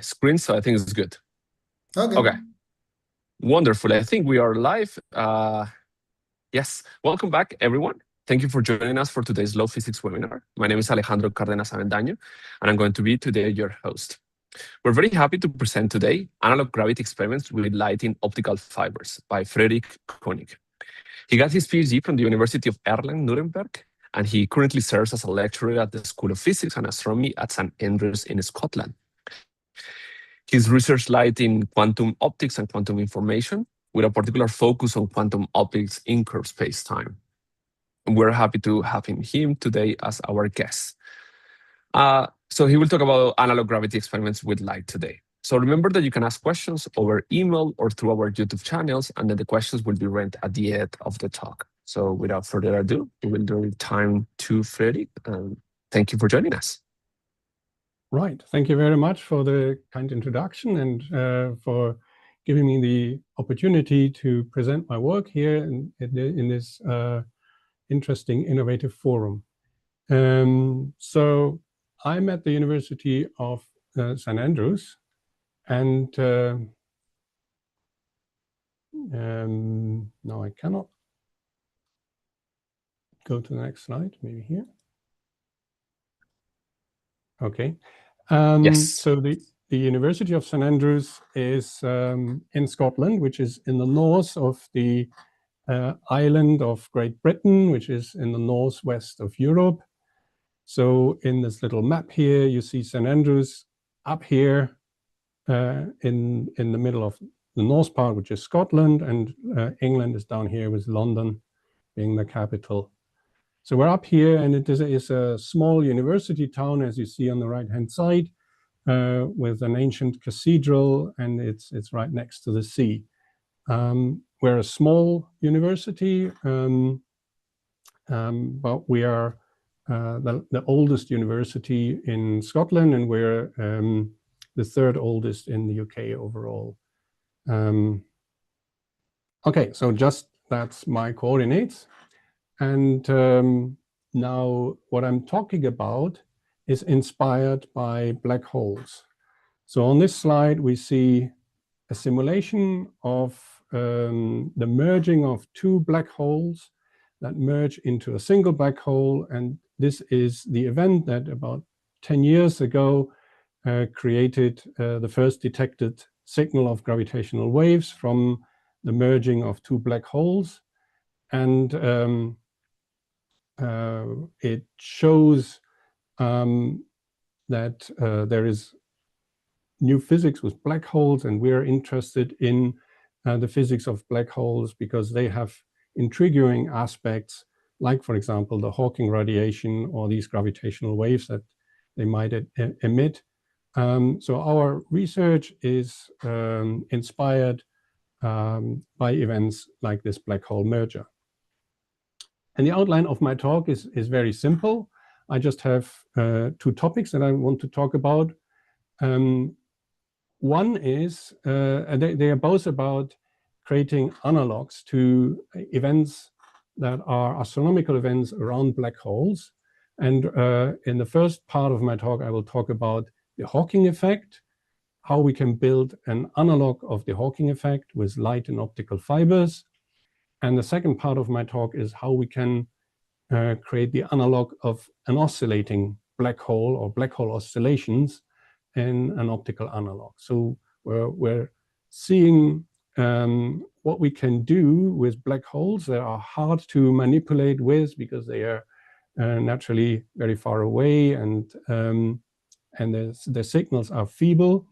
screen, so I think it's good. Okay. Okay. Wonderful. I think we are live. Yes. Welcome back, everyone. Thank you for joining us for today's lawphysics webinar. My name is Alejandro Cárdenas-Avendaño, and I'm going to be today your host. We're very happy to present today analog gravity experiments with light in optical fibers by Friedrich Koenig. He got his PhD from the University of Erlangen-Nuremberg, and he currently serves as a lecturer at the School of Physics and Astronomy at St Andrews in Scotland. His research lies in quantum optics and quantum information, with a particular focus on quantum optics in curved space-time. We're happy to have him today as our guest. So he will talk about analog gravity experiments with light today. So remember that you can ask questions over email or through our YouTube channels, and then the questions will be read at the end of the talk. So without further ado, we will give time to Friedrich. Thank you for joining us. Right. Thank you very much for the kind introduction and for giving me the opportunity to present my work here in this interesting, innovative forum. So I'm at the University of St Andrews, and now I cannot go to the next slide, maybe here. Okay. Yes. So the University of St Andrews is in Scotland, which is in the north of the island of Great Britain, which is in the northwest of Europe. So in this little map here, you see St Andrews up here in the middle of the north part, which is Scotland, and England is down here with London being the capital. So we're up here, and it is a small university town, as you see on the right-hand side, with an ancient cathedral, and it's right next to the sea. We're a small university, but we are the oldest university in Scotland, and we're the third oldest in the UK overall. Okay, so just that's my coordinates. And now what I'm talking about is inspired by black holes. So on this slide, we see a simulation of the merging of two black holes that merge into a single black hole. And this is the event that about 10 years ago created the first detected signal of gravitational waves from the merging of two black holes. And it shows that there is new physics with black holes, and we're interested in the physics of black holes because they have intriguing aspects, like, for example, the Hawking radiation or these gravitational waves that they might emit. So our research is inspired by events like this black hole merger. And the outline of my talk is very simple. I just have two topics that I want to talk about. One is, they are both about creating analogues to events that are astronomical events around black holes. And in the first part of my talk, I will talk about the Hawking effect, how we can build an analog of the Hawking effect with light and optical fibers. And the second part of my talk is how we can create the analog of an oscillating black hole or black hole oscillations in an optical analog. So we're seeing what we can do with black holes that are hard to manipulate with because they are naturally very far away, and the signals are feeble.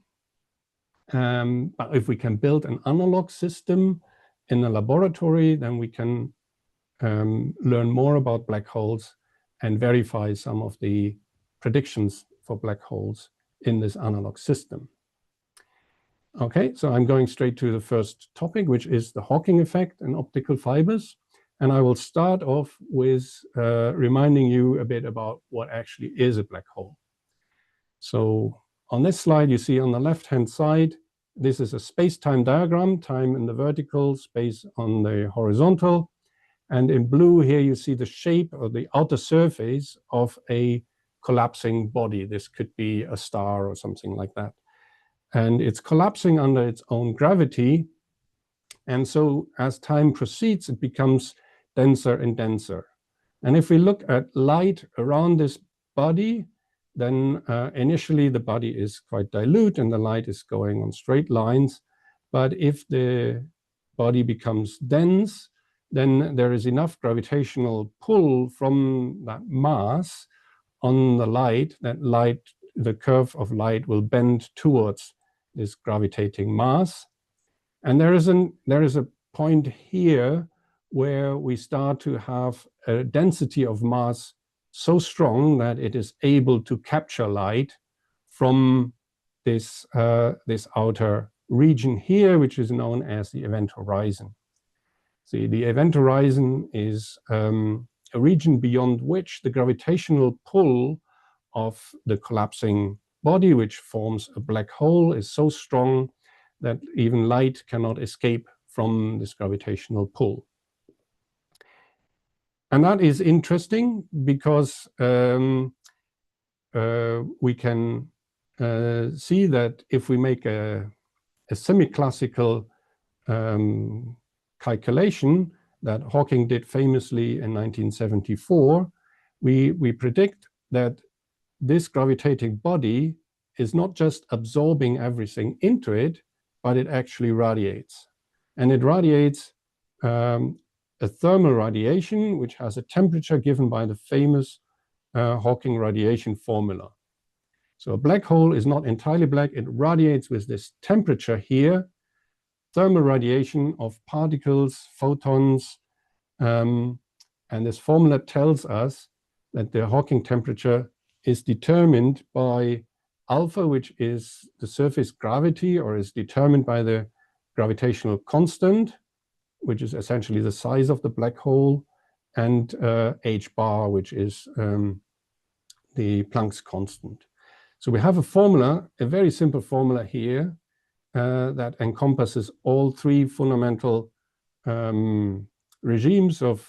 But if we can build an analog system in a laboratory, then we can learn more about black holes and verify some of the predictions for black holes in this analog system. Okay, so I'm going straight to the first topic, which is the Hawking effect and optical fibers. And I will start off with reminding you a bit about what actually is a black hole. So on this slide, you see on the left-hand side, this is a space-time diagram, time in the vertical, space on the horizontal. And in blue here, you see the shape of the outer surface of a collapsing body. This could be a star or something like that. and it's collapsing under its own gravity. And so as time proceeds, it becomes denser and denser. And if we look at light around this body, then initially the body is quite dilute and the light is going on straight lines. But if the body becomes dense, then there is enough gravitational pull from that mass on the light that the curve of light will bend towards this gravitating mass. And there is a point here where we start to have a density of mass so strong that it is able to capture light from this outer region here, which is known as the event horizon. See, the event horizon is a region beyond which the gravitational pull of the collapsing body, which forms a black hole, is so strong that even light cannot escape from this gravitational pull. And that is interesting because we can see that if we make a semi-classical calculation that Hawking did famously in 1974, we predict that this gravitating body is not just absorbing everything into it, but it actually radiates. And it radiates a thermal radiation, which has a temperature given by the famous Hawking radiation formula. So a black hole is not entirely black, it radiates with this temperature here, thermal radiation of particles, photons, and this formula tells us that the Hawking temperature is determined by alpha, which is the surface gravity, or is determined by the gravitational constant, which is essentially the size of the black hole, and h bar, which is the Planck's constant. So we have a formula, a very simple formula here, that encompasses all three fundamental regimes of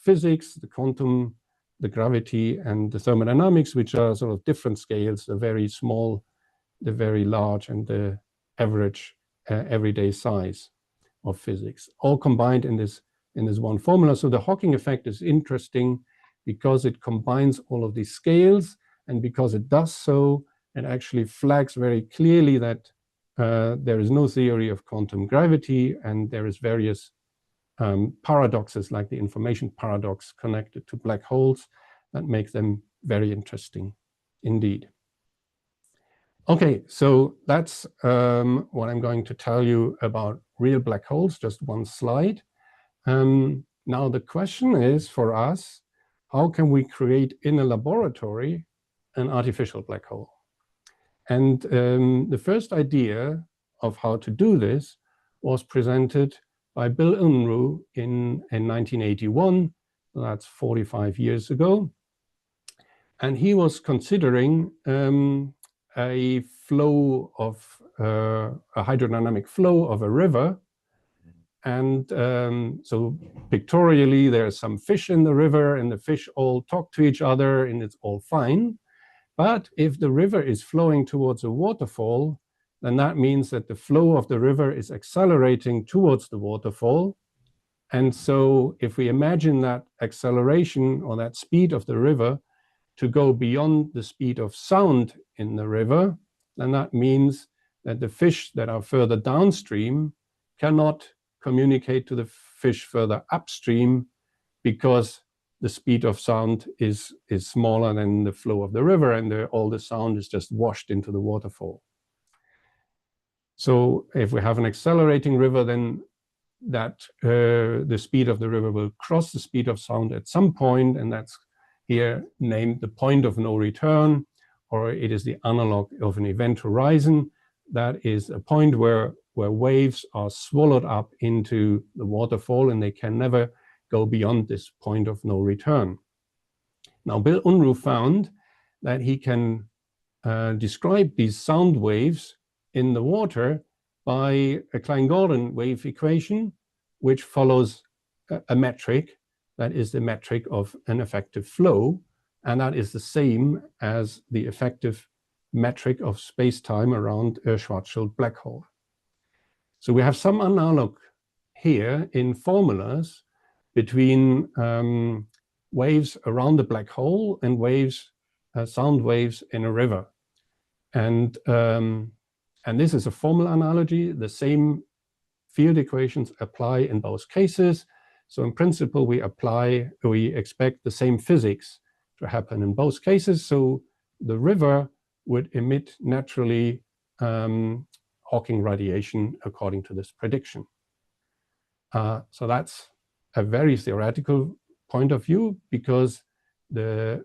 physics, the quantum, the gravity, and the thermodynamics, which are sort of different scales, the very small, the very large, and the average everyday size of physics, all combined in this one formula. So the Hawking effect is interesting because it combines all of these scales, and because it does so, it actually flags very clearly that there is no theory of quantum gravity, and there is various paradoxes like the information paradox connected to black holes that make them very interesting indeed. Okay, so that's what I'm going to tell you about real black holes, just one slide. Now the question is for us, how can we create in a laboratory an artificial black hole? And the first idea of how to do this was presented by Bill Unruh in 1981, that's 45 years ago. And he was considering a flow of, a hydrodynamic flow of a river. And so pictorially, there's some fish in the river, and the fish all talk to each other, and it's all fine. But if the river is flowing towards a waterfall, then that means that the flow of the river is accelerating towards the waterfall. And so if we imagine that acceleration or that speed of the river to go beyond the speed of sound in the river, then that means that the fish that are further downstream cannot communicate to the fish further upstream because the speed of sound is smaller than the flow of the river, and all the sound is just washed into the waterfall. So if we have an accelerating river, then that the speed of the river will cross the speed of sound at some point, and that's here named the point of no return, or it is the analog of an event horizon. That is a point where waves are swallowed up into the waterfall, and they can never go beyond this point of no return. Now, Bill Unruh found that he can describe these sound waves in the water by a Klein-Gordon wave equation, which follows a metric that is the metric of an effective flow, and that is the same as the effective metric of space-time around a Schwarzschild black hole. So we have some analog here in formulas between waves around the black hole and waves, sound waves in a river. And this is a formal analogy. The same field equations apply in both cases. So in principle, we expect the same physics to happen in both cases. So the river would emit naturally Hawking radiation according to this prediction. So that's a very theoretical point of view, because the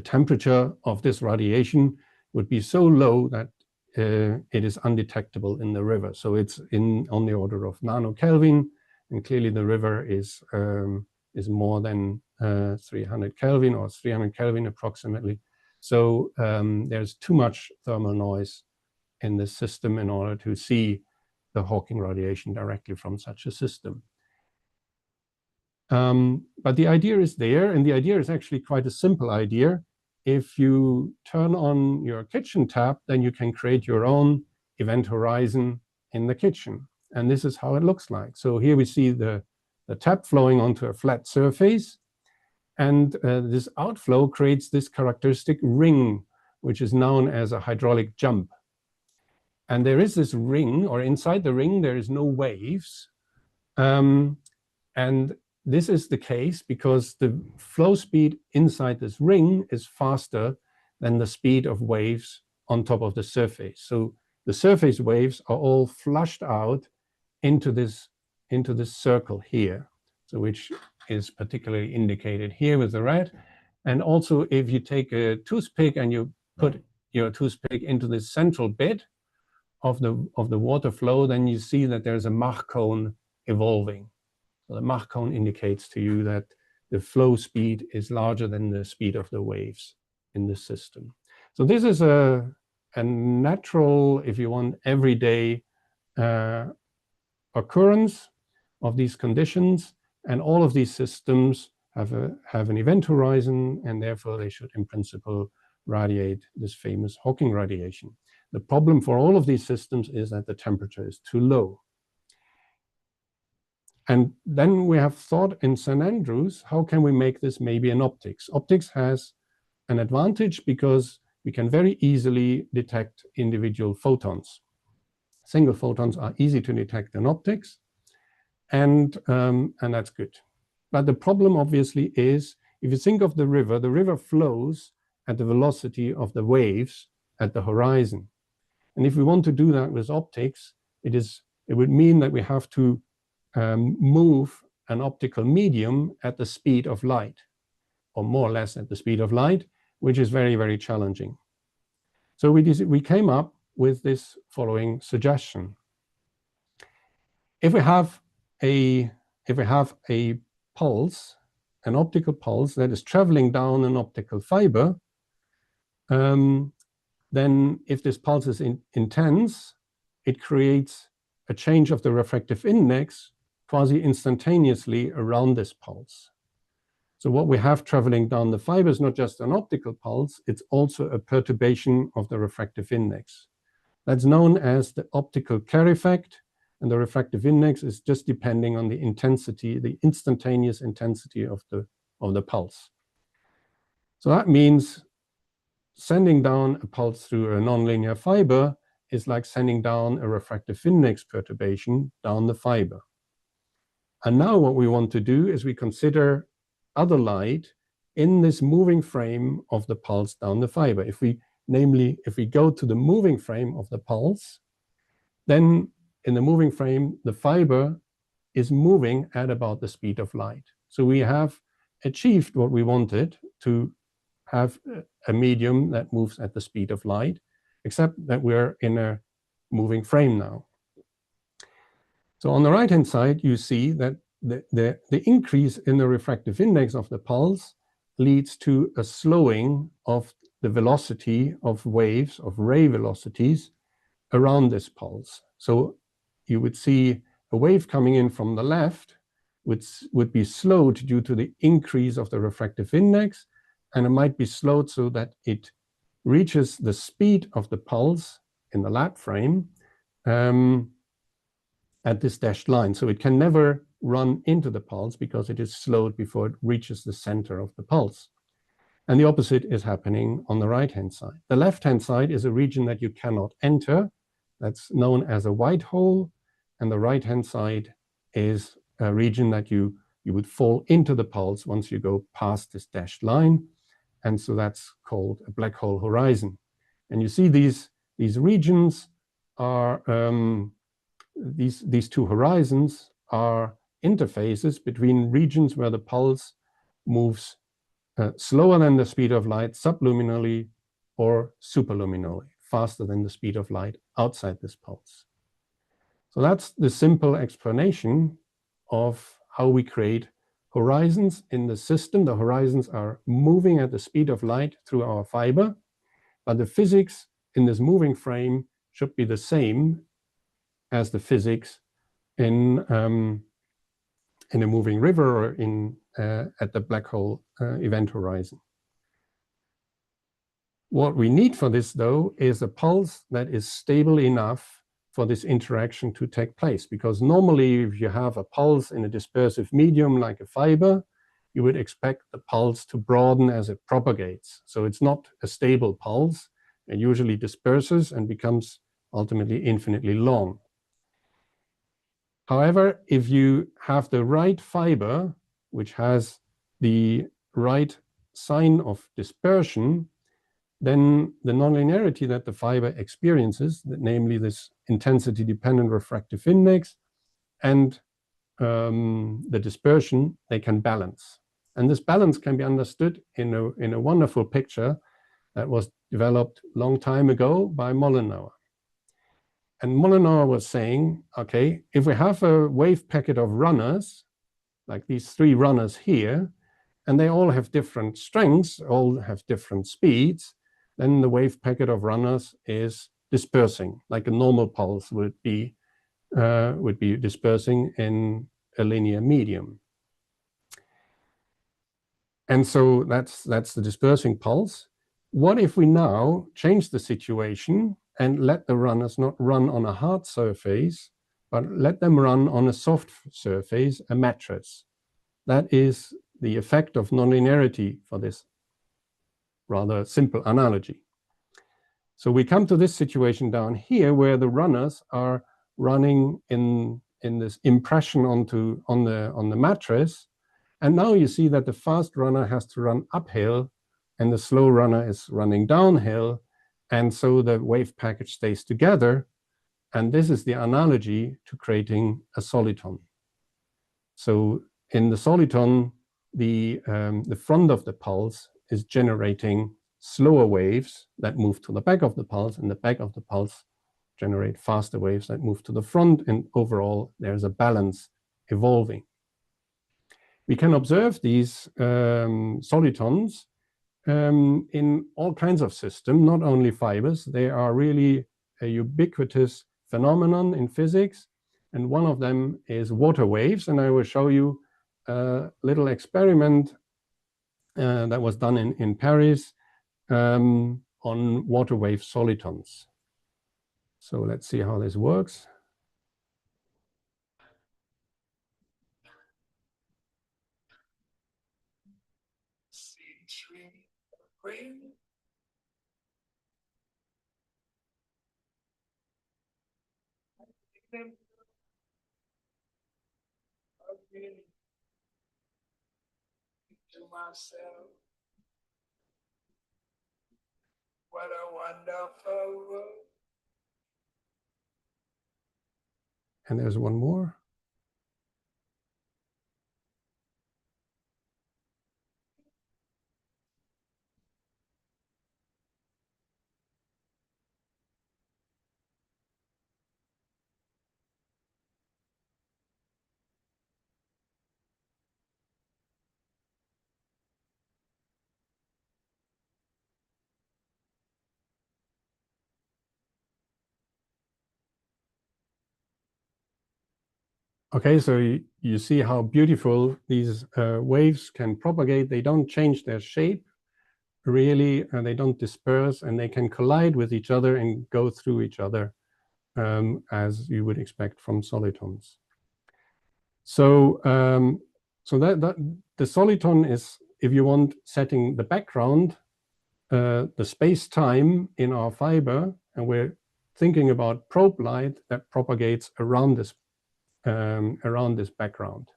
temperature of this radiation would be so low that it is undetectable in the river. So it's on the order of nanokelvin, and clearly the river is more than 300 Kelvin or 300 Kelvin approximately. So there's too much thermal noise in this system in order to see the Hawking radiation directly from such a system. But the idea is there, and the idea is actually quite a simple idea. If you turn on your kitchen tap, then you can create your own event horizon in the kitchen. And this is how it looks like. So here we see the tap flowing onto a flat surface. And this outflow creates this characteristic ring, which is known as a hydraulic jump. And there is this ring, or inside the ring, there is no waves. And this is the case because the flow speed inside this ring is faster than the speed of waves on top of the surface. So the surface waves are all flushed out into this circle here, so which is particularly indicated here with the red. And also, if you take a toothpick and you put your toothpick into this central bit of the water flow, then you see that there's a Mach cone evolving. So the Mach cone indicates to you that the flow speed is larger than the speed of the waves in the system. So this is a natural, if you want, everyday occurrence of these conditions, and all of these systems have an event horizon, and therefore they should in principle radiate this famous Hawking radiation. The problem for all of these systems is that the temperature is too low. And then we have thought in St. Andrews, how can we make this maybe in optics? Optics has an advantage because we can very easily detect individual photons. Single photons are easy to detect in optics, and that's good. But the problem obviously is, if you think of the river flows at the velocity of the waves at the horizon. And if we want to do that with optics, it would mean that we have to move an optical medium at the speed of light, or more or less at the speed of light, which is very, very challenging. So we came up with this following suggestion. If we have a pulse, an optical pulse that is traveling down an optical fiber, then if this pulse is intense, it creates a change of the refractive index quasi-instantaneously around this pulse. So what we have traveling down the fiber is not just an optical pulse, it's also a perturbation of the refractive index. That's known as the optical Kerr effect, and the refractive index is just depending on the intensity, the instantaneous intensity of the pulse. So that means sending down a pulse through a nonlinear fiber is like sending down a refractive index perturbation down the fiber. And now what we want to do is we consider other light in this moving frame of the pulse down the fiber. If we go to the moving frame of the pulse, then in the moving frame, the fiber is moving at about the speed of light. So we have achieved what we wanted, to have a medium that moves at the speed of light, except that we're in a moving frame now. So on the right-hand side, you see that the increase in the refractive index of the pulse leads to a slowing of the velocity of waves, of ray velocities around this pulse. So you would see a wave coming in from the left, which would be slowed due to the increase of the refractive index, and it might be slowed so that it reaches the speed of the pulse in the lab frame at this dashed line. So it can never run into the pulse because it is slowed before it reaches the center of the pulse. And the opposite is happening on the right-hand side. The left-hand side is a region that you cannot enter. That's known as a white hole. And the right-hand side is a region that you would fall into the pulse once you go past this dashed line. And so that's called a black hole horizon. And you see these regions are, these two horizons are interfaces between regions where the pulse moves slower than the speed of light subluminally or superluminally, faster than the speed of light outside this pulse. So that's the simple explanation of how we create horizons in the system. The horizons are moving at the speed of light through our fiber, but the physics in this moving frame should be the same as the physics in a moving river or at the black hole event horizon. What we need for this, though, is a pulse that is stable enough for this interaction to take place. Because normally, if you have a pulse in a dispersive medium like a fiber, you would expect the pulse to broaden as it propagates. So it's not a stable pulse. It usually disperses and becomes ultimately infinitely long. However, if you have the right fiber, which has the right sign of dispersion, then the nonlinearity that the fiber experiences, namely this intensity-dependent refractive index and the dispersion, they can balance. And this balance can be understood in a wonderful picture that was developed a long time ago by Mollenauer. And Mollenauer was saying, okay, if we have a wave packet of runners, like these three runners here, and they all have different strengths, all have different speeds, then the wave packet of runners is dispersing, like a normal pulse would be dispersing in a linear medium. And so that's the dispersing pulse. What if we now change the situation and let the runners not run on a hard surface, but let them run on a soft surface, a mattress? That is the effect of nonlinearity for this rather simple analogy. So we come to this situation down here where the runners are running in this impression on the mattress. And now you see that the fast runner has to run uphill and the slow runner is running downhill. And so the wave package stays together. And this is the analogy to creating a soliton. So in the soliton, the front of the pulse is generating slower waves that move to the back of the pulse, and the back of the pulse generate faster waves that move to the front. And overall, there's a balance evolving. We can observe these solitons in all kinds of systems, not only fibers. They are really a ubiquitous phenomenon in physics. And one of them is water waves. And I will show you a little experiment that was done in Paris on water wave solitons. So let's see how this works. To myself, what a wonderful world. And there's one more. Okay, so you see how beautiful these waves can propagate. They don't change their shape. really, they don't disperse, and they can collide with each other and go through each other, as you would expect from solitons. So, the soliton is, if you want, setting the background, the space-time in our fiber, and we're thinking about probe light that propagates around this background.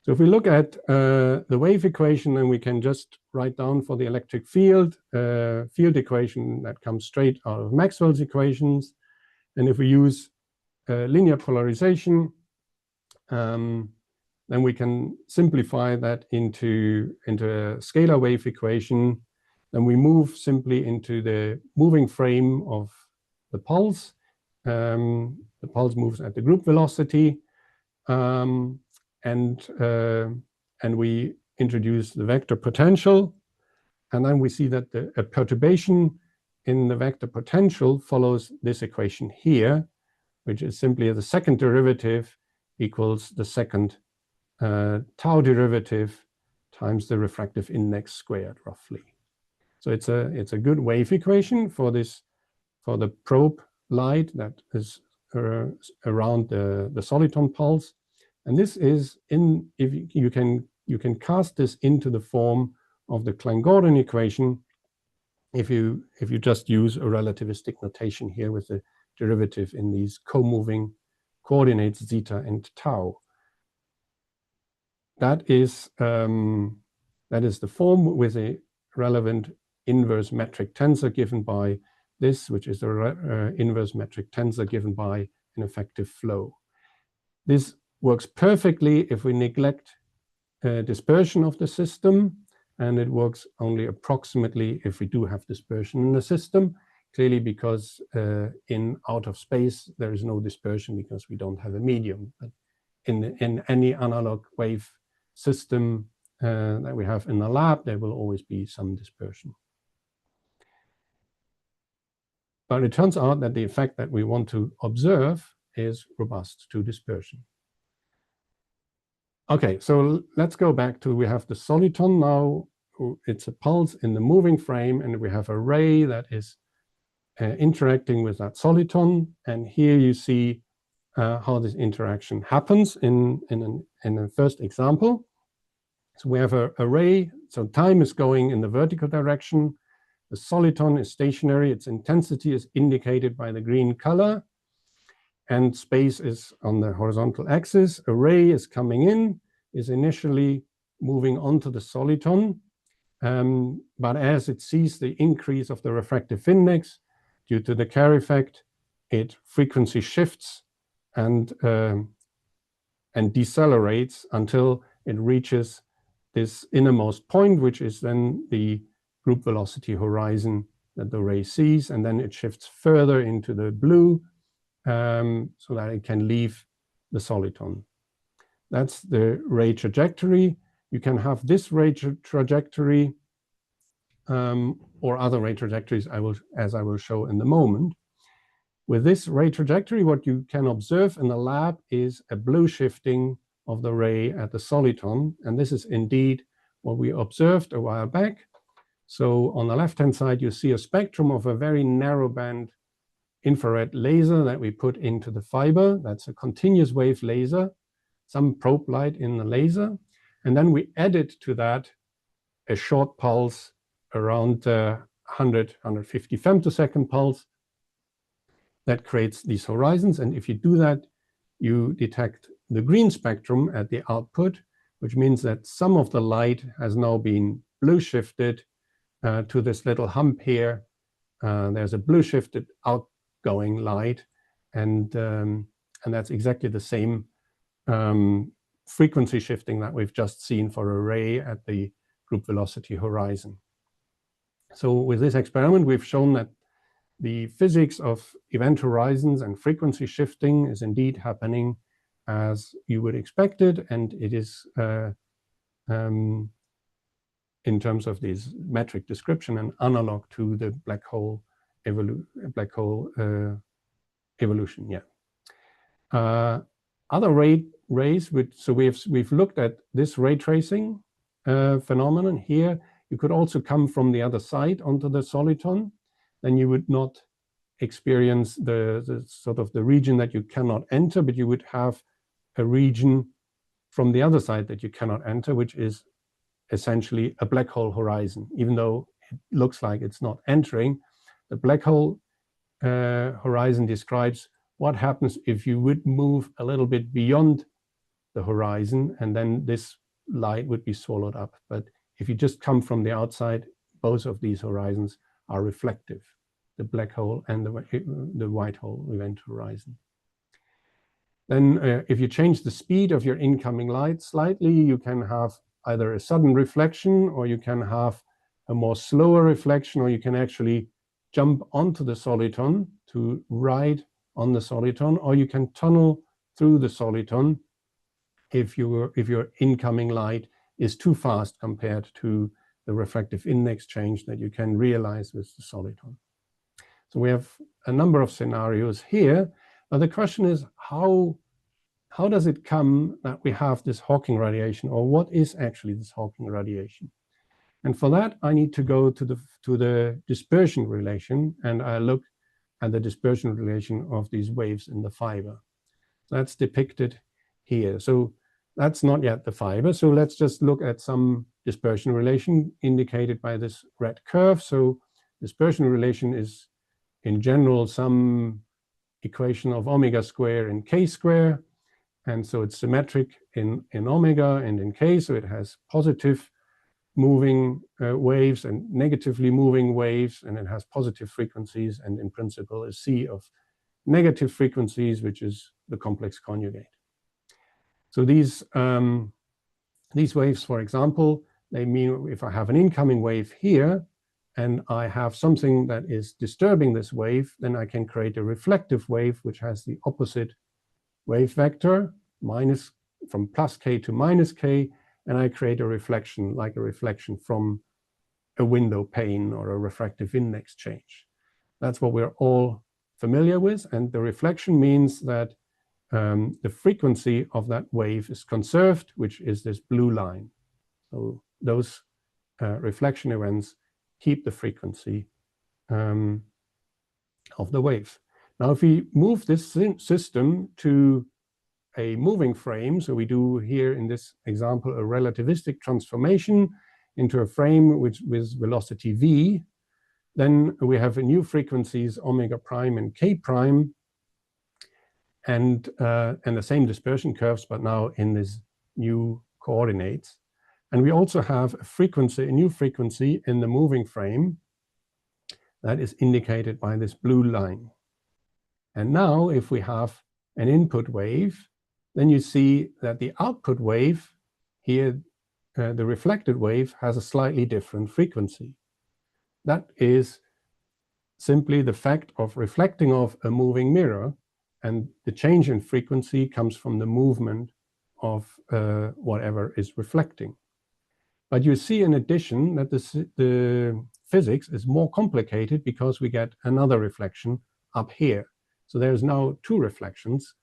So if we look at the wave equation, then we can just write down for the electric field, field equation that comes straight out of Maxwell's equations. And if we use linear polarization, then we can simplify that into a scalar wave equation. Then we move simply into the moving frame of the pulse. The pulse moves at the group velocity, and we introduce the vector potential. And then we see that a perturbation in the vector potential follows this equation here, which is simply the second derivative equals the second tau derivative times the refractive index squared, roughly. So it's a good wave equation for the probe light that is around the soliton pulse. And this is if you can cast this into the form of the Klein-Gordon equation if you just use a relativistic notation here with the derivative in these co-moving coordinates zeta and tau. That is the form with a relevant inverse metric tensor given by this, which is the inverse metric tensor given by an effective flow. This works perfectly if we neglect dispersion of the system, and it works only approximately if we do have dispersion in the system, clearly because in out of space there is no dispersion because we don't have a medium. But in any analog wave system that we have in the lab, there will always be some dispersion. But it turns out that the effect that we want to observe is robust to dispersion. Okay, so let's go back to, we have the soliton now. It's a pulse in the moving frame, and we have a ray that is interacting with that soliton. And here you see how this interaction happens in the first example. So we have a ray, so time is going in the vertical direction. The soliton is stationary, its intensity is indicated by the green color, and space is on the horizontal axis. A ray is coming in, is initially moving onto the soliton, but as it sees the increase of the refractive index due to the Kerr effect, it frequency shifts and decelerates until it reaches this innermost point, which is then the group velocity horizon that the ray sees, and then it shifts further into the blue so that it can leave the soliton. That's the ray trajectory. You can have this ray trajectory or other ray trajectories, as I will show in a moment. With this ray trajectory, what you can observe in the lab is a blue shifting of the ray at the soliton, and this is indeed what we observed a while back. So on the left-hand side, you see a spectrum of a very narrow band infrared laser that we put into the fiber. That's a continuous wave laser, some probe light in the laser. And then we added to that a short pulse around 100, 150 femtosecond pulse that creates these horizons. And if you do that, you detect the green spectrum at the output, which means that some of the light has now been blue shifted to this little hump here. There's a blue shifted outgoing light, and that's exactly the same frequency shifting that we've just seen for a ray at the group velocity horizon. So with this experiment, we've shown that the physics of event horizons and frequency shifting is indeed happening as you would expect it, and it is in terms of this metric description and analog to the black hole evolution. Yeah. Other rays, so we've looked at this ray tracing phenomenon here. you could also come from the other side onto the soliton. Then you would not experience the sort of the region that you cannot enter, but you would have a region from the other side that you cannot enter, which is essentially a black hole horizon. Even though it looks like it's not entering, the black hole horizon describes what happens if you would move a little bit beyond the horizon, and then this light would be swallowed up. But if you just come from the outside, both of these horizons are reflective, the black hole and the white hole event horizon. Then if you change the speed of your incoming light slightly, you can have either a sudden reflection, or you can have a more slower reflection, or you can actually jump onto the soliton to ride on the soliton, or you can tunnel through the soliton if your incoming light is too fast compared to the refractive index change that you can realize with the soliton. So we have a number of scenarios here, but the question is how does it come that we have this Hawking radiation, or what is actually this Hawking radiation? And for that, I need to go to the dispersion relation, and I look at the dispersion relation of these waves in the fiber. That's depicted here. So that's not yet the fiber. So let's just look at some dispersion relation indicated by this red curve. So dispersion relation is in general some equation of omega square and k square. And so it's symmetric in omega and in k. So it has positive moving waves and negatively moving waves, and it has positive frequencies, and in principle a sea of negative frequencies, which is the complex conjugate. So these waves, for example, they mean if I have an incoming wave here and I have something that is disturbing this wave, then I can create a reflective wave which has the opposite wave vector, minus from plus k to minus k, and I create a reflection, like a reflection from a window pane or a refractive index change. That's what we're all familiar with, and the reflection means that the frequency of that wave is conserved, which is this blue line. So those reflection events keep the frequency of the wave. Now, if we move this system to a moving frame, so we do here in this example a relativistic transformation into a frame with velocity v, then we have new frequencies omega prime and k prime, and the same dispersion curves, but now in this new coordinates. And we also have a frequency, a new frequency in the moving frame that is indicated by this blue line. And now if we have an input wave, then you see that the output wave here, the reflected wave, has a slightly different frequency. That is simply the fact of reflecting off a moving mirror, and the change in frequency comes from the movement of whatever is reflecting. But you see in addition that the physics is more complicated because we get another reflection up here. So there's now two reflections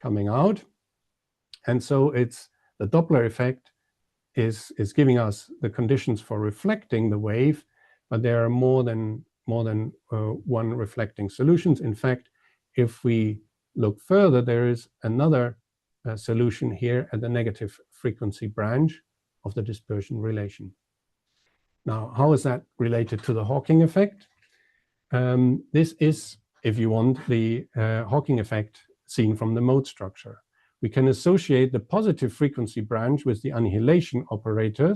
coming out. And so it's the Doppler effect is giving us the conditions for reflecting the wave, but there are more than one reflecting solutions. In fact, if we look further, there is another solution here at the negative frequency branch of the dispersion relation. Now, how is that related to the Hawking effect? This is, if you want, the Hawking effect seen from the mode structure. We can associate the positive frequency branch with the annihilation operator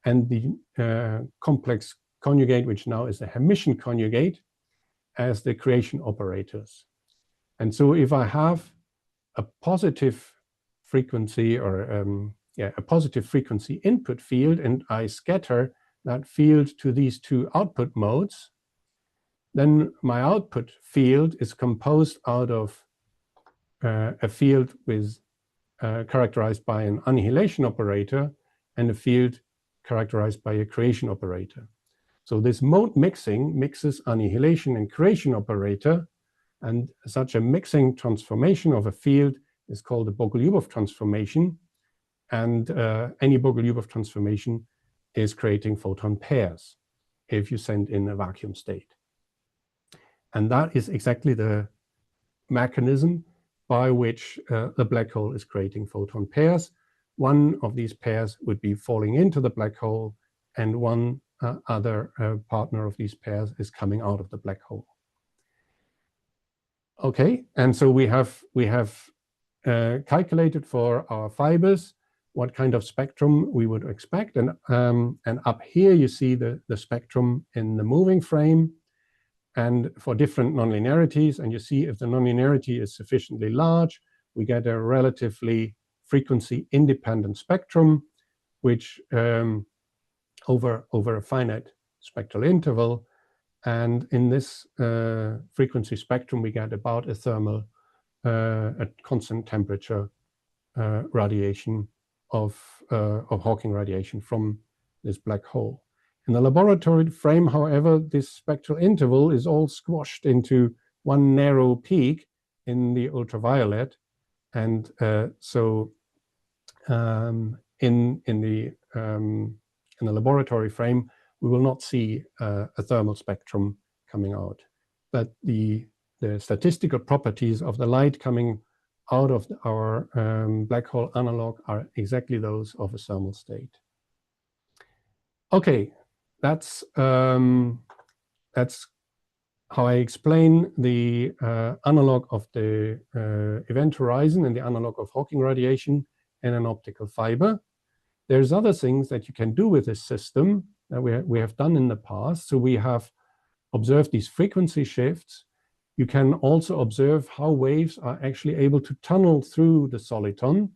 and the complex conjugate, which now is the emission conjugate, as the creation operators. And so if I have a positive frequency or a positive frequency input field, and I scatter that field to these two output modes, then my output field is composed out of a field with characterized by an annihilation operator and a field characterized by a creation operator. So this mode mixing mixes annihilation and creation operator, and such a mixing transformation of a field is called a Bogoliubov transformation. And any Bogoliubov transformation is creating photon pairs if you send in a vacuum state. And that is exactly the mechanism by which the black hole is creating photon pairs. One of these pairs would be falling into the black hole, and one other partner of these pairs is coming out of the black hole. Okay, and so we have calculated for our fibers what kind of spectrum we would expect, and up here you see the spectrum in the moving frame, and for different nonlinearities, and you see if the nonlinearity is sufficiently large, we get a relatively frequency independent spectrum, which over a finite spectral interval. And in this frequency spectrum, we get about a thermal, at constant temperature, radiation of Hawking radiation from this black hole. In the laboratory frame, however, this spectral interval is all squashed into one narrow peak in the ultraviolet, and so in the laboratory frame, we will not see a thermal spectrum coming out, but the statistical properties of the light coming out of our black hole analog are exactly those of a thermal state. Okay, that's how I explain the analog of the event horizon and the analog of Hawking radiation in an optical fiber. There's other things that you can do with this system that we have done in the past. So we have observed these frequency shifts. You can also observe how waves are actually able to tunnel through the soliton.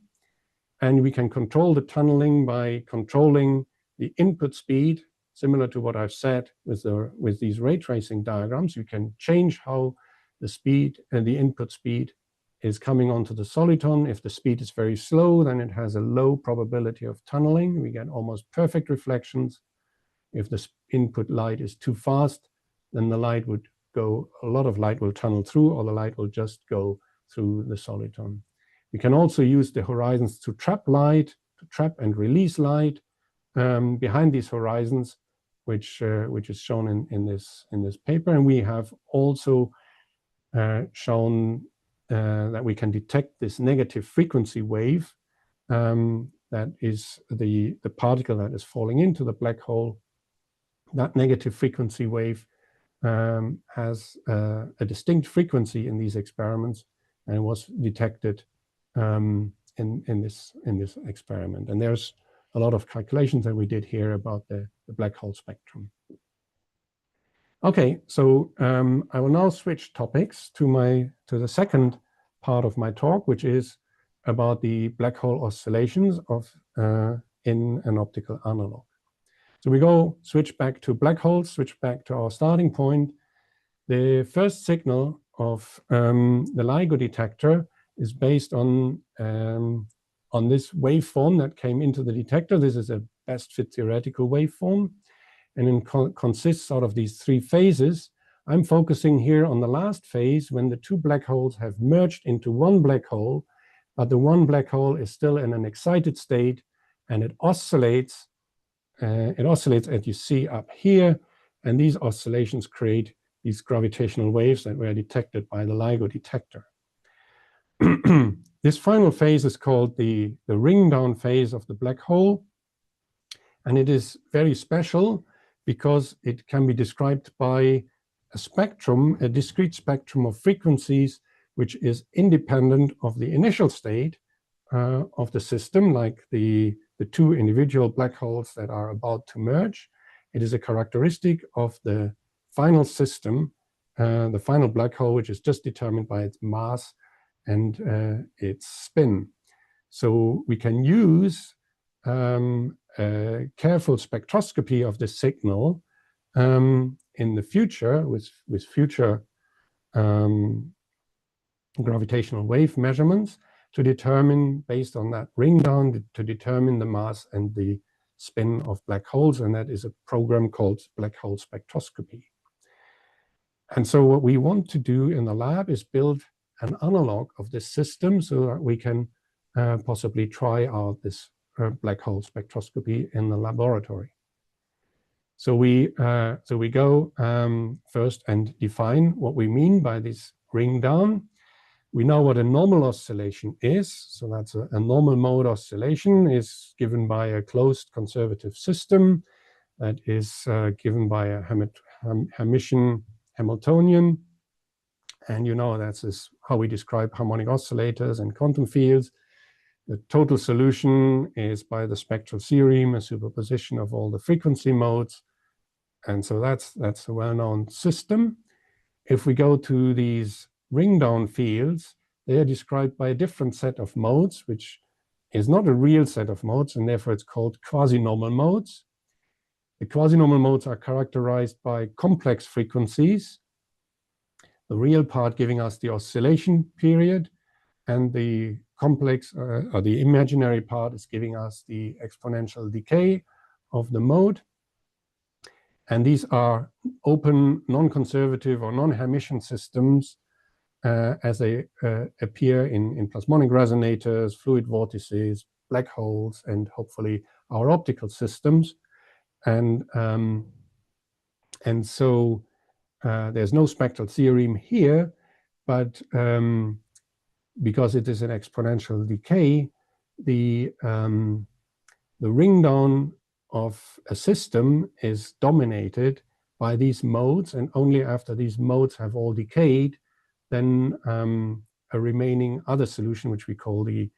And we can control the tunneling by controlling the input speed, similar to what I've said with these ray tracing diagrams. You can change how the speed and the input speed is coming onto the soliton. If the speed is very slow, then it has a low probability of tunneling. We get almost perfect reflections. If the input light is too fast, then the light would go, a lot of light will tunnel through, or the light will just go through the soliton. We can also use the horizons to trap light, to trap and release light behind these horizons, which is shown in this paper. And we have also shown that we can detect this negative frequency wave that is the particle that is falling into the black hole. That negative frequency wave has a distinct frequency in these experiments, and was detected in this experiment. And there's a lot of calculations that we did here about the black hole spectrum. Okay, so I will now switch topics to the second part of my talk, which is about the black hole oscillations in an optical analog. So we switch back to black holes, switch back to our starting point. The first signal of the LIGO detector is based on this waveform that came into the detector. This is a best fit theoretical waveform, and it consists out of these three phases. I'm focusing here on the last phase, when the two black holes have merged into one black hole, but the one black hole is still in an excited state, and it oscillates. It oscillates, as you see up here, and these oscillations create these gravitational waves that were detected by the LIGO detector. This final phase is called the ring down phase of the black hole, and it is very special because it can be described by a spectrum, a discrete spectrum of frequencies, which is independent of the initial state of the system, like the two individual black holes that are about to merge. It is a characteristic of the final system, the final black hole, which is just determined by its mass and its spin. So we can use a careful spectroscopy of the signal in the future with future gravitational wave measurements to determine, based on that ring down, to determine the mass and the spin of black holes. And that is a program called black hole spectroscopy. And so what we want to do in the lab is build an analog of this system so that we can possibly try out this black hole spectroscopy in the laboratory. So we go first and define what we mean by this ring down. We know what a normal oscillation is. So that's a normal mode oscillation is given by a closed conservative system that is given by a Hermitian Hamiltonian. And you know that's how we describe harmonic oscillators and quantum fields. The total solution is by the spectral theorem, a superposition of all the frequency modes. And so that's a well-known system. If we go to these ring-down fields, they are described by a different set of modes, which is not a real set of modes, and therefore it's called quasi-normal modes. The quasi-normal modes are characterized by complex frequencies, the real part giving us the oscillation period, and the complex or the imaginary part is giving us the exponential decay of the mode. And these are open, non-conservative or non-Hermitian systems as they appear in plasmonic resonators, fluid vortices, black holes, and hopefully our optical systems. And so there's no spectral theorem here, but because it is an exponential decay, the ring down of a system is dominated by these modes, and only after these modes have all decayed, then a remaining other solution, which we call the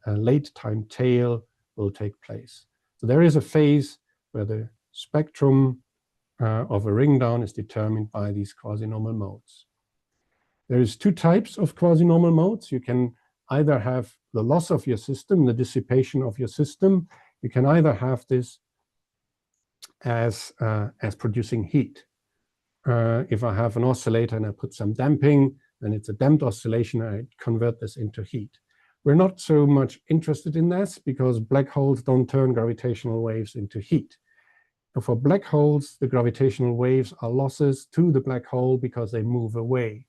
late time tail, will take place. So there is a phase where the spectrum of a ring down is determined by these quasi-normal modes. There is two types of quasi-normal modes. You can either have the loss of your system, the dissipation of your system. You can either have this as producing heat. If I have an oscillator and I put some damping, then it's a damped oscillation, and I convert this into heat. We're not so much interested in this because black holes don't turn gravitational waves into heat. So for black holes, the gravitational waves are losses to the black hole because they move away.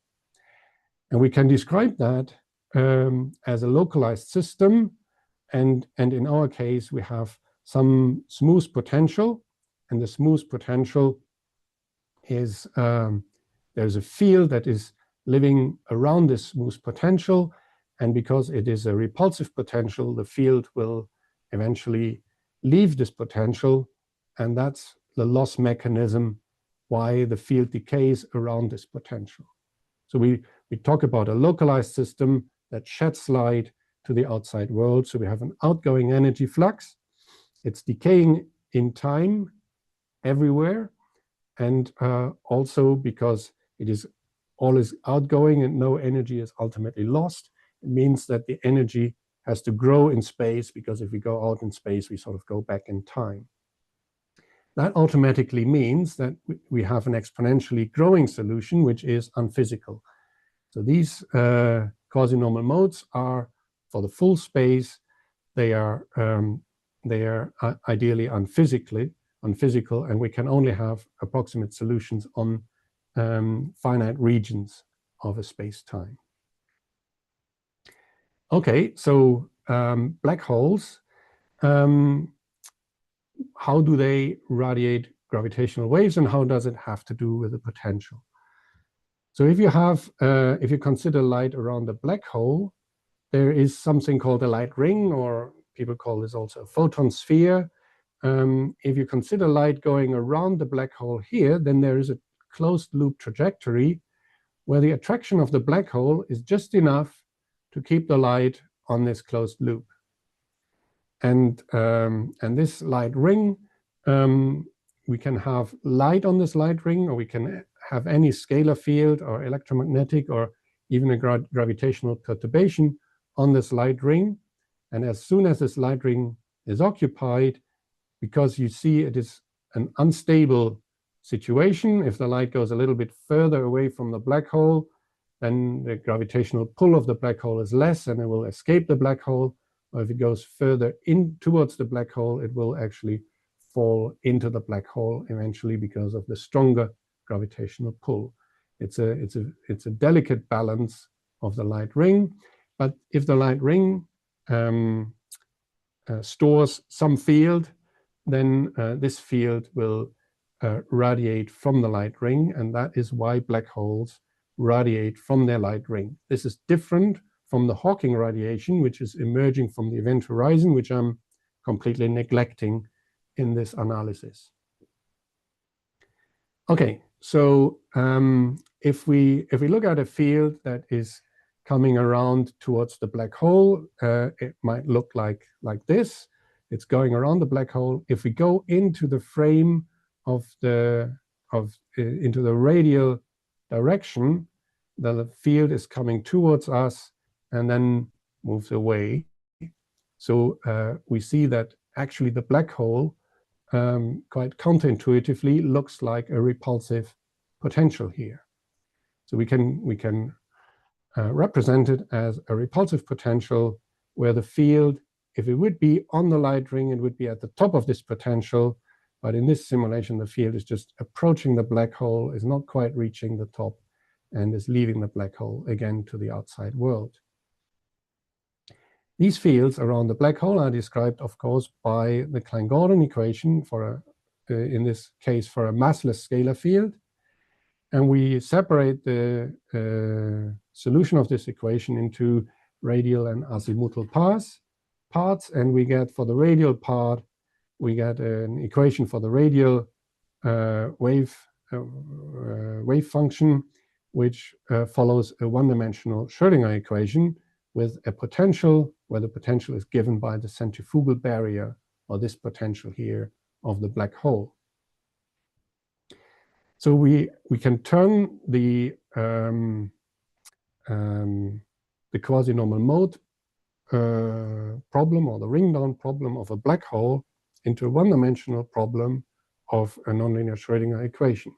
And we can describe that as a localized system. And in our case, we have some smooth potential. And the smooth potential is, there's a field that is living around this smooth potential. And because it is a repulsive potential, the field will eventually leave this potential. And that's the loss mechanism why the field decays around this potential. So we talk about a localized system that sheds light to the outside world. So we have an outgoing energy flux. It's decaying in time everywhere. And also because it is always outgoing and no energy is ultimately lost, it means that the energy has to grow in space, because if we go out in space, we sort of go back in time. That automatically means that we have an exponentially growing solution, which is unphysical. So these quasi-normal modes are, for the full space, they are ideally unphysical, and we can only have approximate solutions on finite regions of a space-time. Okay, so black holes, how do they radiate gravitational waves, and how does it have to do with the potential? So if you consider light around a black hole, there is something called a light ring, or people call this also a photon sphere. If you consider light going around the black hole here, then there is a closed loop trajectory where the attraction of the black hole is just enough to keep the light on this closed loop. And this light ring, we can have light on this light ring, or we can have any scalar field or electromagnetic or even a gravitational perturbation on this light ring. And as soon as this light ring is occupied, because you see it is an unstable situation, if the light goes a little bit further away from the black hole, then the gravitational pull of the black hole is less and it will escape the black hole. Or if it goes further in towards the black hole, it will actually fall into the black hole eventually because of the stronger gravitational pull. It's a delicate balance of the light ring. But if the light ring stores some field, then this field will radiate from the light ring, and that is why black holes radiate from their light ring. This is different from the Hawking radiation, which is emerging from the event horizon, which I'm completely neglecting in this analysis. Okay, so if we look at a field that is coming around towards the black hole, it might look like this. It's going around the black hole. If we go into the frame into the radial direction, the field is coming towards us and then moves away. So we see that actually the black hole quite counterintuitively looks like a repulsive potential here. So we can represent it as a repulsive potential where the field, if it would be on the light ring, it would be at the top of this potential. But in this simulation, the field is just approaching the black hole, is not quite reaching the top, and is leaving the black hole again to the outside world. These fields around the black hole are described, of course, by the Klein-Gordon equation for in this case, for a massless scalar field. And we separate the solution of this equation into radial and azimuthal parts, and we get, for the radial part, we get an equation for the radial wave function, which follows a one-dimensional Schrödinger equation with a potential where the potential is given by the centrifugal barrier, or this potential here of the black hole. So we can turn the quasi-normal mode problem, or the ring-down problem of a black hole, into a one-dimensional problem of a nonlinear Schrödinger equation.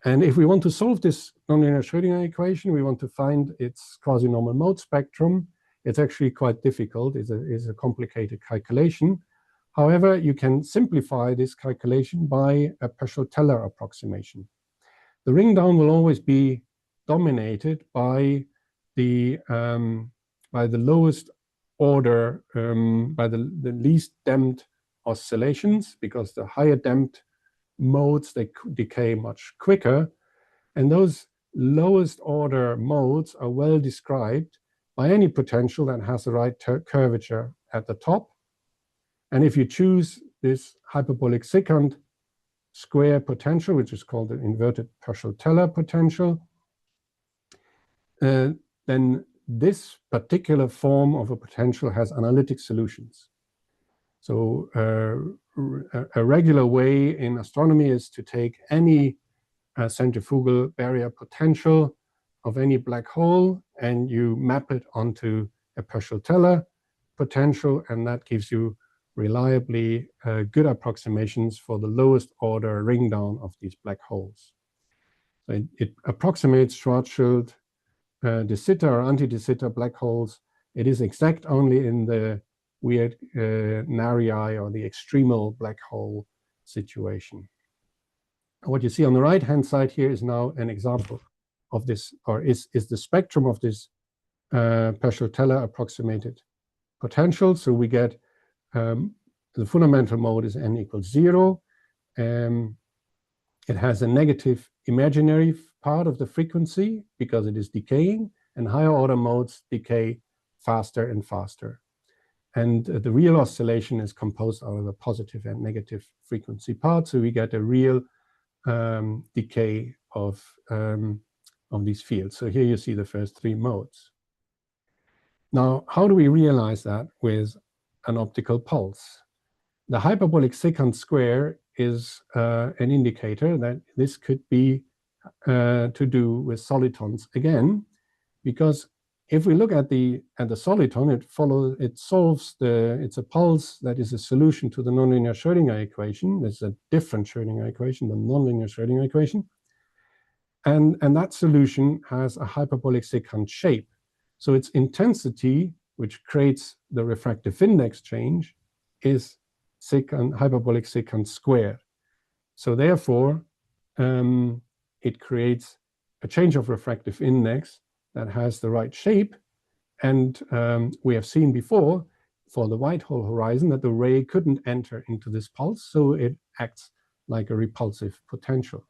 And if we want to solve this nonlinear Schrödinger equation, we want to find its quasi-normal mode spectrum. It's actually quite difficult. It's a complicated calculation. However, you can simplify this calculation by a Peschel-Teller approximation. The ring down will always be dominated by the lowest order, by the least damped oscillations, because the higher damped modes, they decay much quicker. And those lowest order modes are well described by any potential that has the right curvature at the top. And if you choose this hyperbolic secant square potential, which is called the inverted Peschel-Teller potential, then this particular form of a potential has analytic solutions. So a regular way in astronomy is to take any centrifugal barrier potential of any black hole, and you map it onto a Peschel-Teller potential, and that gives you reliably good approximations for the lowest order ring down of these black holes. So it approximates Schwarzschild de Sitter or anti-de Sitter black holes. It is exact only in the weird Nari or the extremal black hole situation. What you see on the right-hand side here is now an example of this, or is the spectrum of this Peschel-Teller approximated potential. So we get the fundamental mode is n equals 0. It has a negative imaginary part of the frequency because it is decaying, and higher order modes decay faster and faster. And the real oscillation is composed out of a positive and negative frequency part. So we get a real decay of these fields. So here you see the first three modes. Now, how do we realize that with an optical pulse? The hyperbolic secant square is an indicator that this could be to do with solitons again, because if we look at the soliton, it's a pulse that is a solution to the nonlinear Schrödinger equation. It's a different Schrödinger equation, the nonlinear Schrödinger equation. And that solution has a hyperbolic secant shape. So its intensity, which creates the refractive index change, is hyperbolic secant squared. So therefore, it creates a change of refractive index that has the right shape. And we have seen before for the white hole horizon that the ray couldn't enter into this pulse, so it acts like a repulsive potential.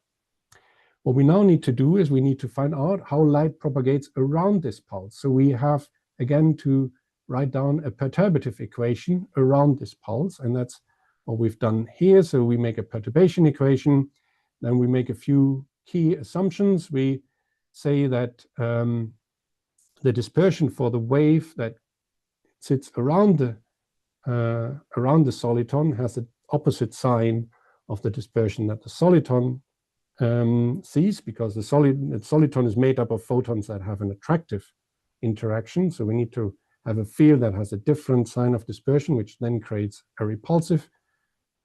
What we now need to do is we need to find out how light propagates around this pulse. So we have, again, to write down a perturbative equation around this pulse, and that's what we've done here. So we make a perturbation equation, then we make a few key assumptions. We say that the dispersion for the wave that sits around the soliton has the opposite sign of the dispersion that the soliton sees, because the soliton is made up of photons that have an attractive interaction. So we need to have a field that has a different sign of dispersion, which then creates a repulsive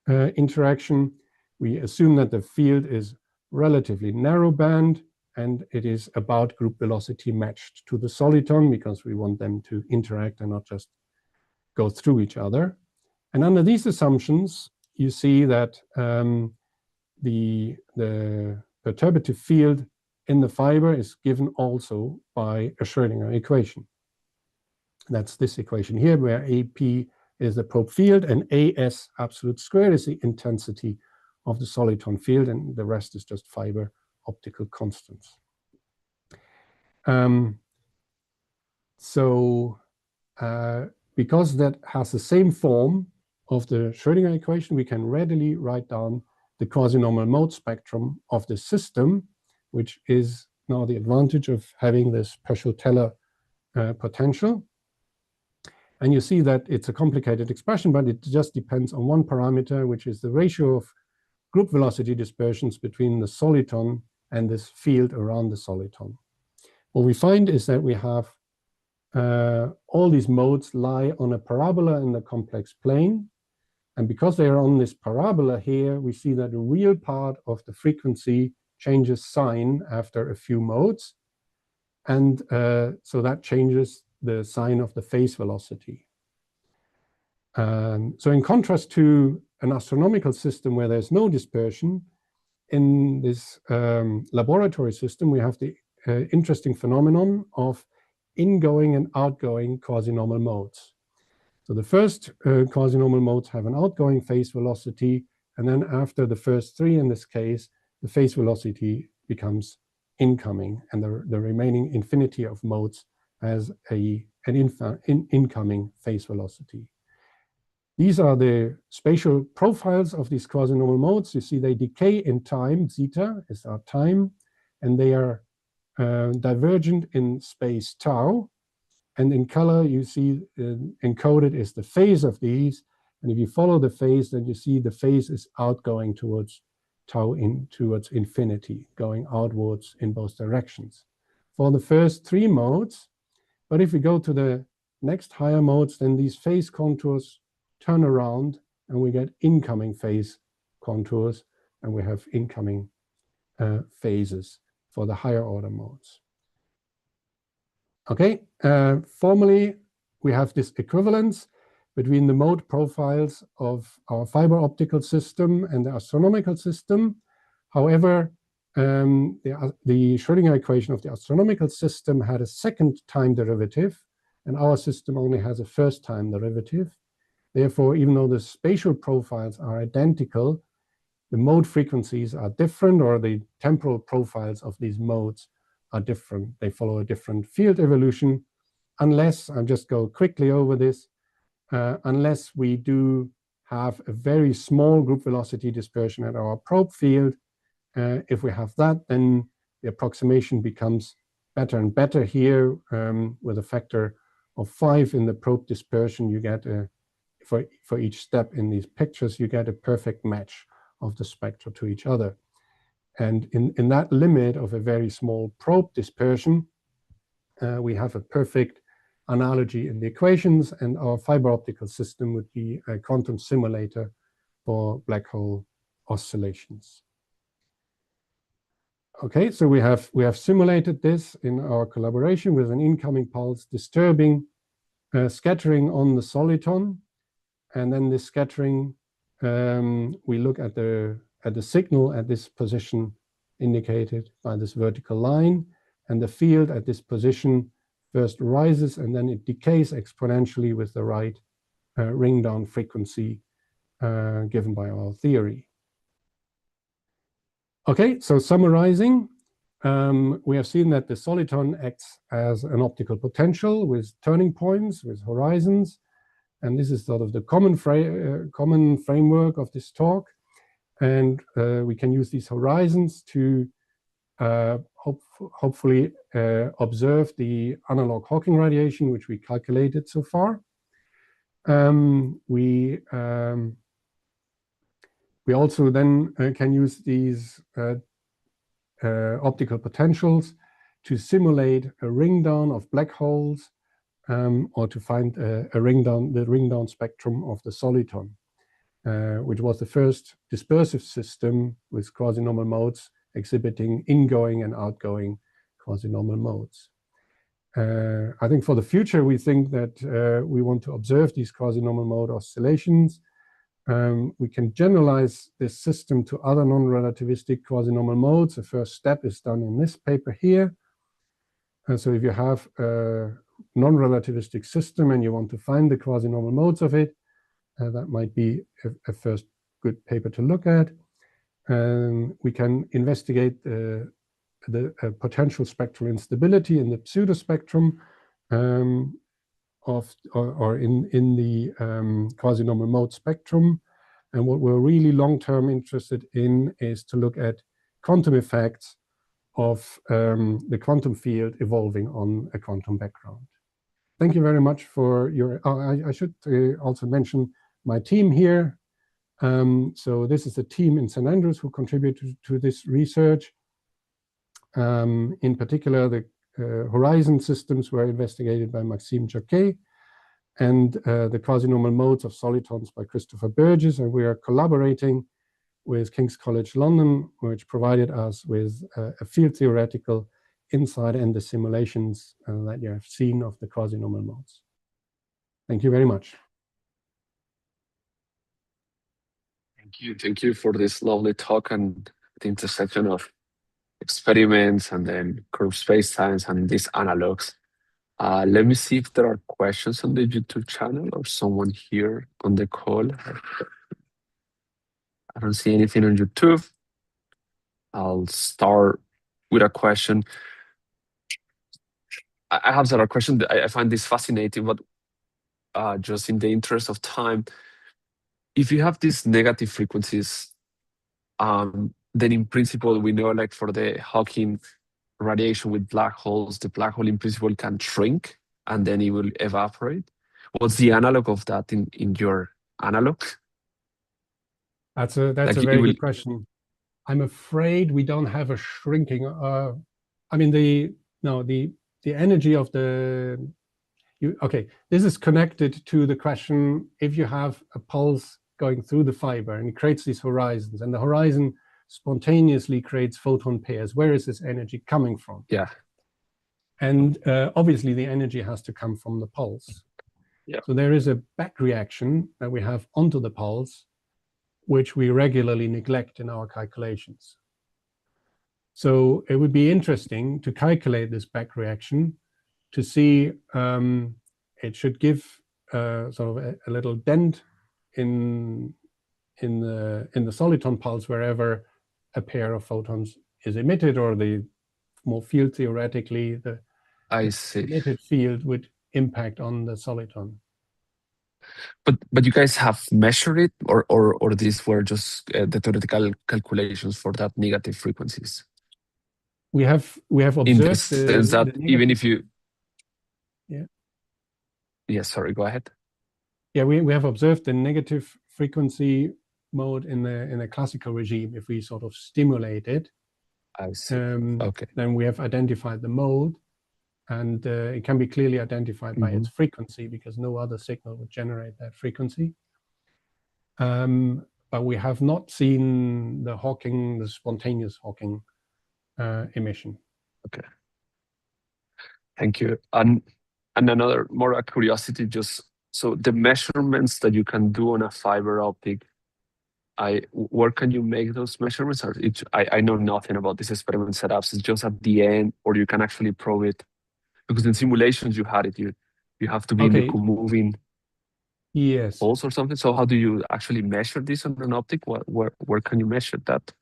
interaction. We assume that the field is relatively narrow band, and it is about group velocity matched to the soliton, because we want them to interact and not just go through each other. And under these assumptions, you see that the perturbative field in the fiber is given also by a Schrödinger equation. That's this equation here, where AP is the probe field and AS absolute squared is the intensity of the soliton field, and the rest is just fiber optical constants. Because that has the same form of the Schrödinger equation, we can readily write down the quasi-normal mode spectrum of the system, which is now the advantage of having this Peuchet-Teller potential. And you see that it's a complicated expression, but it just depends on one parameter, which is the ratio of group velocity dispersions between the soliton and this field around the soliton. What we find is that we have all these modes lie on a parabola in the complex plane. And because they are on this parabola here, we see that the real part of the frequency changes sign after a few modes. And so that changes the sign of the phase velocity. So in contrast to an astronomical system where there's no dispersion, in this laboratory system, we have the interesting phenomenon of ingoing and outgoing quasi-normal modes. So the first quasi-normal modes have an outgoing phase velocity, and then after the first three in this case, the phase velocity becomes incoming, and the remaining infinity of modes has an incoming phase velocity. These are the spatial profiles of these quasi-normal modes. You see they decay in time, zeta is our time, and they are divergent in space tau. And in color, you see encoded is the phase of these. And if you follow the phase, then you see the phase is outgoing towards tau towards infinity, going outwards in both directions. For the first three modes, but if we go to the next higher modes, then these phase contours turn around and we get incoming phase contours, and we have incoming phases for the higher order modes. Okay, formally, we have this equivalence between the mode profiles of our fiber optical system and the astronomical system. However, the Schrödinger equation of the astronomical system had a second time derivative, and our system only has a first time derivative. Therefore, even though the spatial profiles are identical, the mode frequencies are different, or the temporal profiles of these modes are different. They follow a different field evolution, unless, I'll just go quickly over this, unless we do have a very small group velocity dispersion at our probe field. If we have that, then the approximation becomes better and better here. With a factor of 5 in the probe dispersion, you get for each step in these pictures, you get a perfect match of the spectra to each other. And in that limit of a very small probe dispersion, we have a perfect analogy in the equations, and our fiber optical system would be a quantum simulator for black hole oscillations. Okay, so we have simulated this in our collaboration with an incoming pulse disturbing scattering on the soliton, and then this scattering, we look at the signal at this position indicated by this vertical line, and the field at this position first rises and then it decays exponentially with the right ring down frequency given by our theory. Okay, so summarizing, we have seen that the soliton acts as an optical potential with turning points, with horizons, and this is sort of the common framework of this talk. And we can use these horizons to hopefully observe the analog Hawking radiation, which we calculated so far. We also then can use these optical potentials to simulate a ring down of black holes, or to find the ring down spectrum of the soliton, which was the first dispersive system with quasi-normal modes exhibiting ingoing and outgoing quasi-normal modes. I think for the future, we think that we want to observe these quasi-normal mode oscillations. We can generalize this system to other non-relativistic quasi-normal modes. The first step is done in this paper here. So if you have a non-relativistic system and you want to find the quasi-normal modes of it, that might be a first good paper to look at. We can investigate the potential spectral instability in the pseudospectrum in the quasi-normal mode spectrum. And what we're really long-term interested in is to look at quantum effects of the quantum field evolving on a quantum background. Thank you very much for your, I should also mention my team here. So this is the team in St. Andrews who contributed to this research. In particular, the horizon systems were investigated by Maxime Jacquet, and the quasi-normal modes of solitons by Christopher Burgess, and we are collaborating with King's College London, which provided us with a field theoretical insight and the simulations that you have seen of the quasi-normal modes. Thank you very much. Thank you for this lovely talk and the intersection of experiments and then curved spacetimes and these analogues. Let me see if there are questions on the YouTube channel or someone here on the call. I don't see anything on YouTube. I'll start with a question. I have several questions. I find this fascinating, but just in the interest of time, if you have these negative frequencies, then in principle, we know like for the Hawking radiation with black holes, the black hole in principle can shrink and then it will evaporate. What's the analog of that in your analog? That's a very good question. I'm afraid we don't have a shrinking. I mean, the energy of the. Okay, this is connected to the question: if you have a pulse going through the fiber and it creates these horizons, and the horizon spontaneously creates photon pairs, where is this energy coming from? Yeah. And obviously, the energy has to come from the pulse. Yeah. So there is a back reaction that we have onto the pulse, which we regularly neglect in our calculations. So it would be interesting to calculate this back reaction to see it should give sort of a little dent in the soliton pulse wherever a pair of photons is emitted, or the more field theoretically the emitted field would impact on the soliton. But you guys have measured it, or these were just the theoretical calculations for that negative frequencies? We have observed in the sense that even if you sorry, go ahead. Yeah, we have observed the negative frequency mode in the classical regime. If we sort of stimulate it, I see. Okay. Then we have identified the mode, and it can be clearly identified by its frequency because no other signal would generate that frequency. But we have not seen the spontaneous Hawking emission. Okay. Thank you. And another more a curiosity, just so the measurements that you can do on a fiber optic, where can you make those measurements? Or I know nothing about this experiment setups. It's just at the end, or you can actually probe it, because in simulations you had it. You have to be in the moving pulse or something. So how do you actually measure this on an optic? Where can you measure that?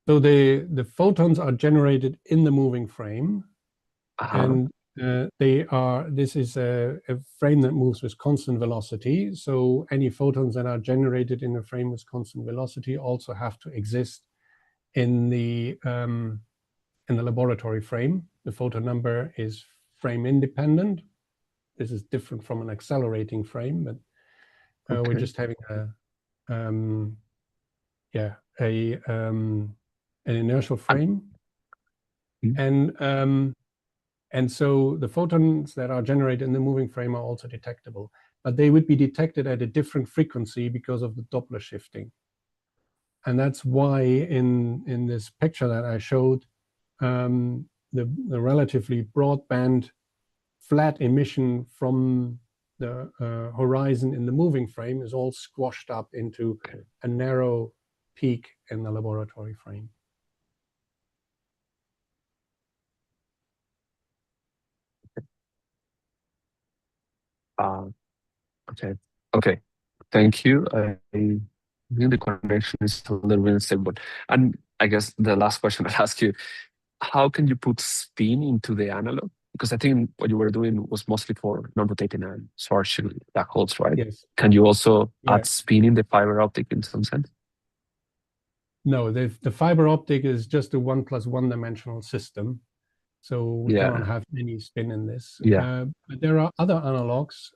So the photons are generated in the moving frame, and this is a frame that moves with constant velocity. So any photons that are generated in a frame with constant velocity also have to exist in the laboratory frame. The photon number is frame independent. This is different from an accelerating frame, but we're just having an inertial frame. And so the photons that are generated in the moving frame are also detectable, but they would be detected at a different frequency because of the Doppler shifting. And that's why in this picture that I showed, the relatively broadband flat emission from the horizon in the moving frame is all squashed up into a narrow peak in the laboratory frame. Okay. Thank you. I think the connection is a little bit unstable. And I guess the last question I'll ask you, how can you put spin into the analog? Because I think what you were doing was mostly for non-rotating and schwarzschild black holes, right? Yes. Can you also add spin in the fiber optic in some sense? No, the fiber optic is just a 1 + 1 dimensional system. So we cannot have any spin in this. But there are other analogs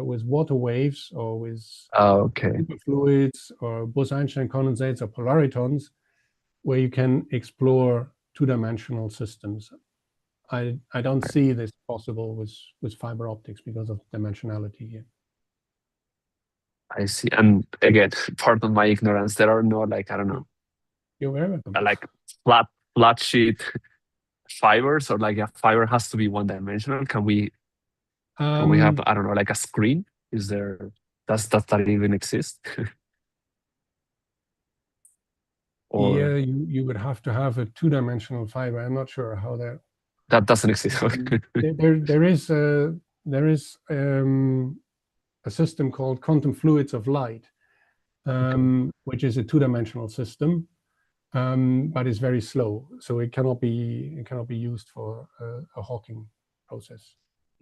with water waves or with superfluids or Bose-Einstein condensates or polaritons, where you can explore two-dimensional systems. I don't see this possible with fiber optics because of dimensionality here. I see. And again, pardon my ignorance, there are no, like, I don't know, you're very welcome. Like flat sheet fibers, or like a fiber has to be one-dimensional? Can we have, I don't know, like a screen? Is there, does that even exist? Or yeah, you would have to have a two-dimensional fiber. I'm not sure how that doesn't exist. There is a system called quantum fluids of light, which is a two-dimensional system, but it's very slow, so it cannot be used for a Hawking process.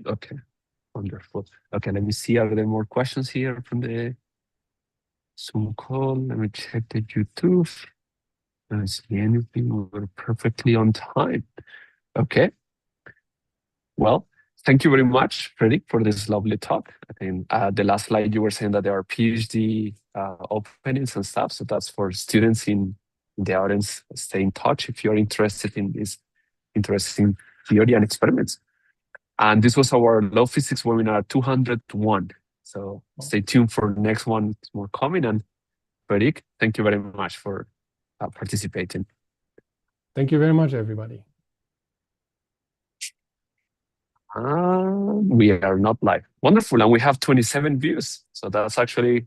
Okay, wonderful. Okay, let me see. Are there more questions here from the Zoom call? Let me check the YouTube. I don't see anything. We're perfectly on time. Okay. Well, thank you very much, Friedrich, for this lovely talk. I think the last slide you were saying that there are PhD openings and stuff. So that's for students in the audience. Stay in touch if you're interested in this interesting theory and experiments. And this was our lawphysics webinar 201. So stay tuned for the next one. It's more coming. And Friedrich, thank you very much for participating. Thank you very much, everybody. We are not live. Wonderful. And we have 27 views. So that's actually